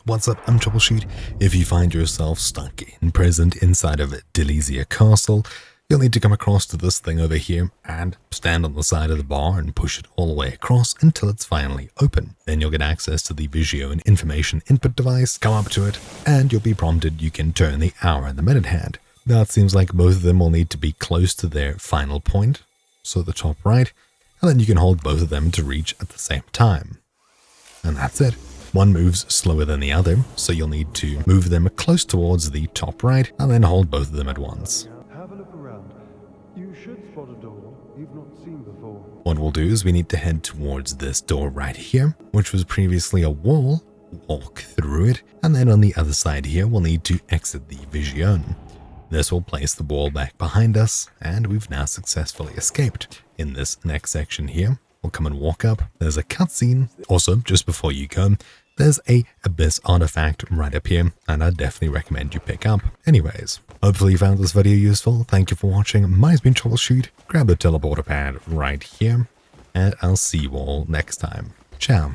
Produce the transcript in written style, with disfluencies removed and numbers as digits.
what's up? I'm Troubleshoot. If you find yourself stuck imprisoned inside of Delesyia Castle, you'll need to come across to this thing over here and stand on the side of the bar and push it all the way across until it's finally open. Then you'll get access to the Visio and information input device, come up to it, and you'll be prompted you can turn the hour and the minute hand. Now it seems like both of them will need to be close to their final point, so the top right, and then you can hold both of them to reach at the same time. And that's it. One moves slower than the other, so you'll need to move them close towards the top right and then hold both of them at once. Have a look around. You should spot a door you've not seen before. What we'll do is we need to head towards this door right here, which was previously a wall, walk through it, and then on the other side here we'll need to exit the Vision. This will place the wall back behind us, and we've now successfully escaped. In this next section here, we'll come and walk up. There's a cutscene. Also, just before you go, there's a Abyss artifact right up here, and I definitely recommend you pick up. Anyways, hopefully you found this video useful. Thank you for watching. Mine's been Troubleshoot. Grab the teleporter pad right here, and I'll see you all next time. Ciao.